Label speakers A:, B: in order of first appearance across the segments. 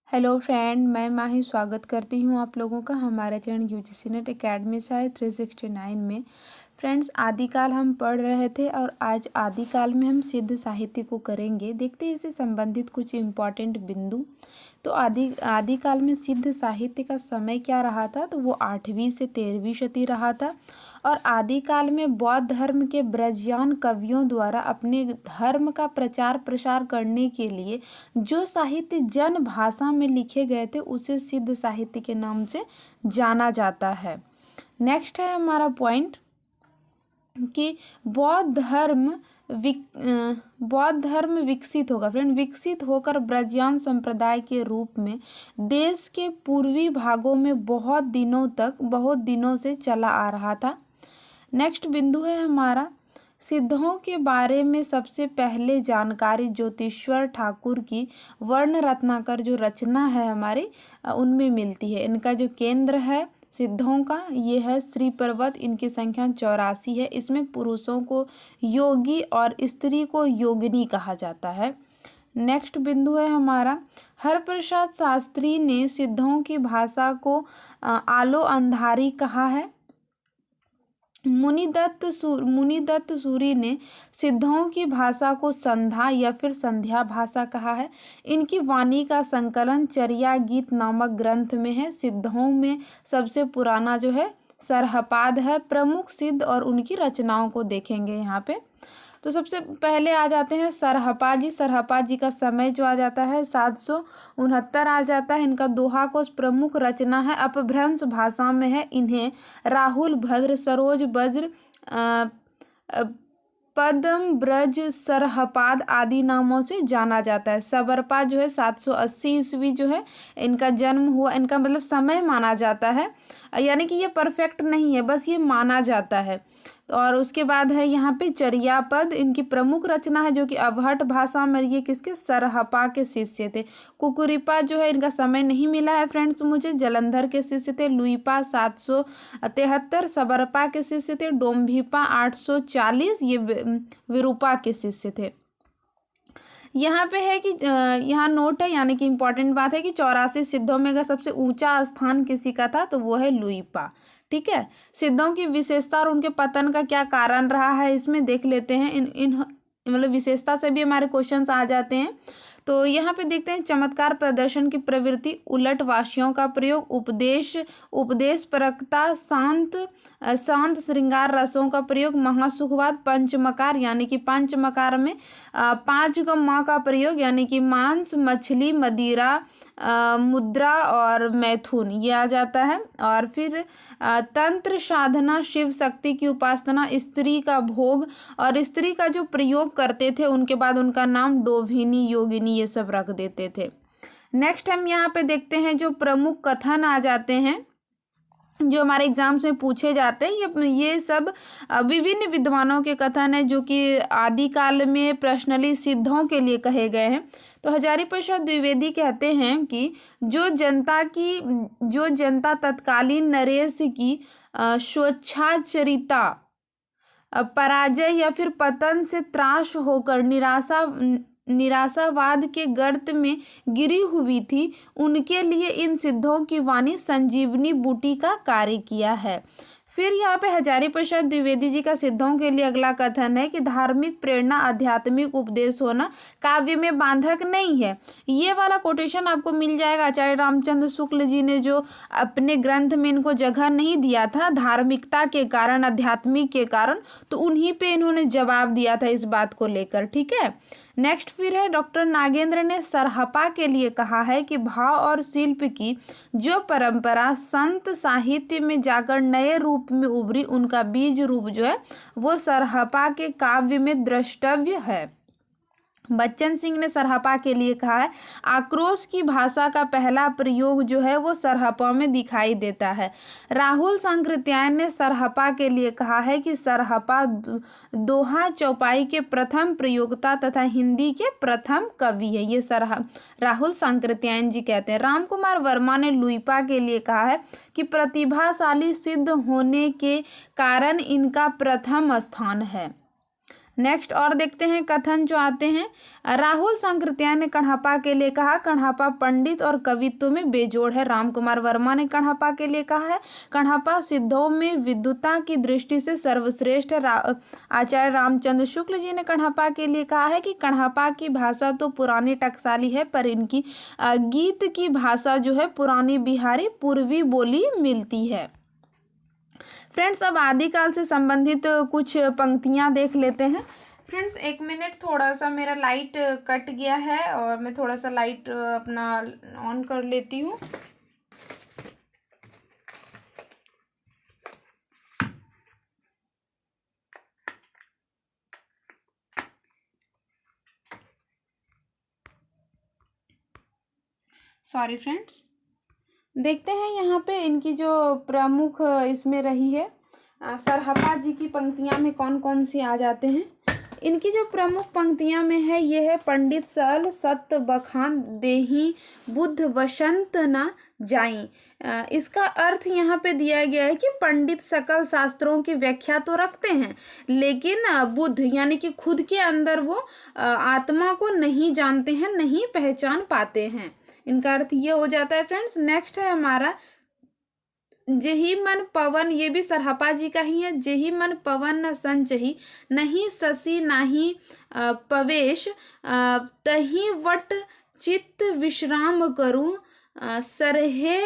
A: Hello friend, मैं माही स्वागत करती हूँ आप लोगों का हमारे channel UGC net academy science 369 में। फ्रेंड्स, आदिकाल हम पढ़ रहे थे और आज आदिकाल में हम सिद्ध साहित्य को करेंगे। देखते हैं इससे संबंधित कुछ इम्पॉर्टेंट बिंदु। तो आदिकाल में सिद्ध साहित्य का समय क्या रहा था? तो वो 8वीं से 13वीं शती रहा था। और आदिकाल में बौद्ध धर्म के ब्रजयान कवियों द्वारा अपने धर्म का प्रचार प्रसार करने के लिए जो साहित्य जन भाषा में लिखे गए थे उसे सिद्ध साहित्य के नाम से जाना जाता है। नेक्स्ट है हमारा पॉइंट कि बौद्ध धर्म विकसित होगा। फ्रेंड, विकसित होकर ब्रजयान संप्रदाय के रूप में देश के पूर्वी भागों में बहुत दिनों से चला आ रहा था। नेक्स्ट बिंदु है हमारा, सिद्धों के बारे में सबसे पहले जानकारी ज्योतिश्वर ठाकुर की वर्ण रत्नाकर जो रचना है हमारी उनमें मिलती है। इनका जो केंद्र है सिद्धों का ये है श्री पर्वत। इनकी संख्या 84 है। इसमें पुरुषों को योगी और स्त्री को योगिनी कहा जाता है। नेक्स्ट बिंदु है हमारा, हरप्रसाद शास्त्री ने सिद्धों की भाषा को आलो अंधारी कहा है। मुनिदत्त सूरी ने सिद्धों की भाषा को संध्या या फिर संध्या भाषा कहा है। इनकी वाणी का संकलन चर्या गीत नामक ग्रंथ में है। सिद्धों में सबसे पुराना जो है सरहपाद है। प्रमुख सिद्ध और उनकी रचनाओं को देखेंगे यहाँ पे। तो सबसे पहले आ जाते हैं सरहपा जी का समय जो आ जाता है 769 आ जाता है। इनका दोहा कोश प्रमुख रचना है, अपभ्रंश भाषा में है। इन्हें राहुल भद्र, सरोज वज्र, पद्म ब्रज, सरहपाद आदि नामों से जाना जाता है। सबरपा जो है 780 ईस्वी जो है इनका जन्म हुआ। इनका मतलब समय माना जाता है, यानी कि ये परफेक्ट नहीं है, बस ये माना जाता है। और उसके बाद है यहाँ पे चर्यापद, इनकी प्रमुख रचना है जो कि अवहट भाषा में, ये किसके सरहपा के शिष्य थे। कुकुरिपा जो है इनका समय नहीं मिला है फ्रेंड्स मुझे, जलंधर के शिष्य थे। लुइपा 773 सबरपा के शिष्य थे। डोम्भिपा 840 ये विरूपा के शिष्य थे। यहाँ पे है कि यहाँ नोट है, यानी कि इम्पोर्टेंट बात है कि 84 सिद्धों में का सबसे ऊंचा स्थान किसी का था तो वो है लुइपा। ठीक है, सिद्धों की विशेषता और उनके पतन का क्या कारण रहा है इसमें देख लेते हैं। इन मतलब विशेषता से भी हमारे क्वेश्चंस आ जाते हैं। तो यहाँ पे देखते हैं चमत्कार प्रदर्शन की प्रवृत्ति, उलट वाशियों का प्रयोग, उपदेश परकता, शांत श्रृंगार रसों का प्रयोग, महासुखवाद, पंचमकार यानी कि पंचमकार में 5 माँ का प्रयोग यानी कि मांस, मछली, मदिरा, मुद्रा और मैथुन ये आ जाता है। और फिर तंत्र साधना, शिव शक्ति की उपासना, स्त्री का भोग और स्त्री का जो प्रयोग करते थे उनके बाद उनका नाम डोभिनी, योगिनी ये सब रख देते थे। नेक्स्ट हम यहाँ पे देखते हैं जो प्रमुख कथन आ जाते हैं जो हमारे एग्जाम में पूछे जाते हैं। ये सब विभिन्न विद्वानों के कथन है जो कि आदिकाल में पर्सनली सिद्धों के लिए कहे गए हैं। तो हजारी प्रसाद द्विवेदी कहते हैं कि जो जनता तत्कालीन नरेश की स्वेच्छाचरिता, पराजय या फिर पतन से त्रास होकर निराशावाद के गर्त में गिरी हुई थी, उनके लिए इन सिद्धों की वाणी संजीवनी बूटी का कार्य किया है। फिर यहाँ पे हजारी प्रसाद द्विवेदी जी का सिद्धों के लिए अगला कथन है कि धार्मिक प्रेरणा, आध्यात्मिक उपदेश होना काव्य में बाधक नहीं है। ये वाला कोटेशन आपको मिल जाएगा। आचार्य रामचंद्र शुक्ल जी ने जो अपने ग्रंथ में इनको जगह नहीं दिया था धार्मिकता के कारण, आध्यात्मिक के कारण, तो उन्हीं पे इन्होंने जवाब दिया था इस बात को लेकर। ठीक है, नेक्स्ट फिर है डॉक्टर नागेंद्र ने सरहपा के लिए कहा है कि भाव और शिल्प की जो परंपरा संत साहित्य में जाकर नए रूप में उभरी, उनका बीज रूप जो है वो सरहपा के काव्य में द्रष्टव्य है। बच्चन सिंह ने सरहपा के लिए कहा है आक्रोश की भाषा का पहला प्रयोग जो है वो सरहपा में दिखाई देता है। राहुल सांकृत्यायन ने सरहपा के लिए कहा है कि सरहपा दोहा चौपाई के प्रथम प्रयोक्ता तथा हिंदी के प्रथम कवि है। ये राहुल सांकृत्यायन जी कहते हैं। रामकुमार वर्मा ने लुइपा के लिए कहा है कि प्रतिभाशाली सिद्ध होने के कारण इनका प्रथम स्थान है। नेक्स्ट और देखते हैं कथन जो आते हैं। राहुल सांकृत्यायन ने कण्हप्पा के लिए कहा, कण्हप्पा पंडित और कवित्व में बेजोड़ है। रामकुमार वर्मा ने कण्हप्पा के लिए कहा है, कण्हप्पा सिद्धों में विद्वता की दृष्टि से सर्वश्रेष्ठ है। आचार्य रामचंद्र शुक्ल जी ने कण्हप्पा के लिए कहा है कि कण्हप्पा की भाषा तो पुरानी टकसाली है, पर इनकी गीत की भाषा जो है पुरानी बिहारी पूर्वी बोली मिलती है। फ्रेंड्स, अब आदिकाल से संबंधित कुछ पंक्तियां देख लेते हैं। फ्रेंड्स, 1 मिनट, थोड़ा सा मेरा लाइट कट गया है और मैं थोड़ा सा लाइट अपना ऑन कर लेती हूँ। सॉरी फ्रेंड्स, देखते हैं यहाँ पे इनकी जो प्रमुख इसमें रही है सरहपा जी की पंक्तियाँ में कौन कौन सी आ जाते हैं। इनकी जो प्रमुख पंक्तियाँ में है ये है, पंडित सल सत बखान देही बुद्ध वसंत न जाई। इसका अर्थ यहाँ पे दिया गया है कि पंडित सकल शास्त्रों की व्याख्या तो रखते हैं, लेकिन बुद्ध यानी कि खुद के अंदर वो आत्मा को नहीं जानते हैं, नहीं पहचान पाते हैं। इनका अर्थ ये हो जाता है। फ्रेंड्स, नेक्स्ट है हमारा जेहि मन पवन, ये भी सरहपा जी का ही है। जेहि मन पवन न संचही, नहीं शशि नाही पवेश, तही वट चित्त विश्राम करूं, सरहे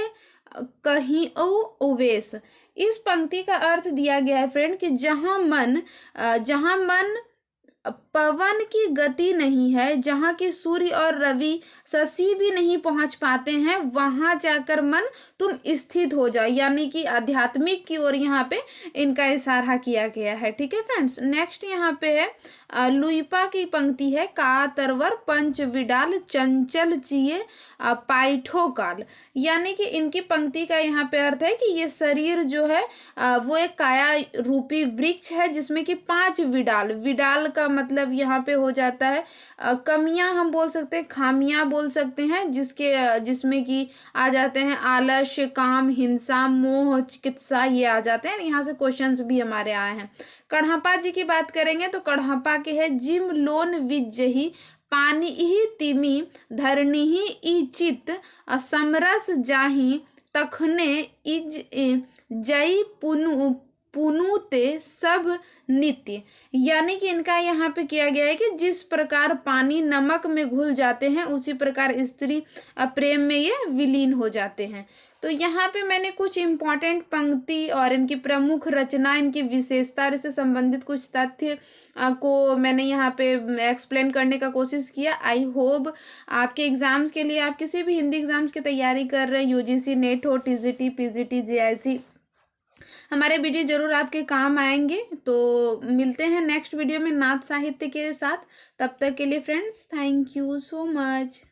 A: कहीं ओवेश। इस पंक्ति का अर्थ दिया गया है फ्रेंड कि जहाँ मन पवन की गति नहीं है, जहाँ की सूर्य और रवि शशि भी नहीं पहुंच पाते हैं, वहां जाकर मन तुम स्थित हो जाओ, यानी कि आध्यात्मिक की ओर यहाँ पे इनका इशारा किया गया है। ठीक है फ्रेंड्स, नेक्स्ट यहाँ पे है लुइपा की पंक्ति है, का तरवर पंच विडाल चंचल चिए पाइठो काल। यानी कि इनकी पंक्ति का यहाँ पे अर्थ है कि ये शरीर जो है वो एक काया रूपी वृक्ष है, जिसमें कि 5 विडाल, विडाल का मतलब यहाँ पे हो जाता है कमियां हम बोल सकते हैं, खामियां बोल सकते हैं, जिसमें कि आ जाते हैं आलस्य, काम, हिंसा, मोह, चिकित्सा, ये आ जाते हैं। यहाँ से क्वेश्चंस भी हमारे आए हैं। कण्हप्पा जी की बात करेंगे तो कण्हप्पा के है, जिम लोन विजही पानी ही तिमी धरनी ही इचित समरस जाही तखने इज जई पुनुते सब नित्य। यानी कि इनका यहाँ पे किया गया है कि जिस प्रकार पानी नमक में घुल जाते हैं, उसी प्रकार स्त्री प्रेम में ये विलीन हो जाते हैं। तो यहाँ पे मैंने कुछ इम्पॉर्टेंट पंक्ति और इनकी प्रमुख रचना, इनकी विशेषता से संबंधित कुछ तथ्य को मैंने यहाँ पे एक्सप्लेन करने का कोशिश किया। आई होप आपके एग्जाम्स के लिए, आप किसी भी हिंदी एग्जाम्स की तैयारी कर रहे हैं, यूजीसी नेट हो, टीजीटी, पीजीटी, जेआईसी, हमारे वीडियो जरूर आपके काम आएंगे। तो मिलते हैं नेक्स्ट वीडियो में नाथ साहित्य के साथ। तब तक के लिए friends, thank you so much.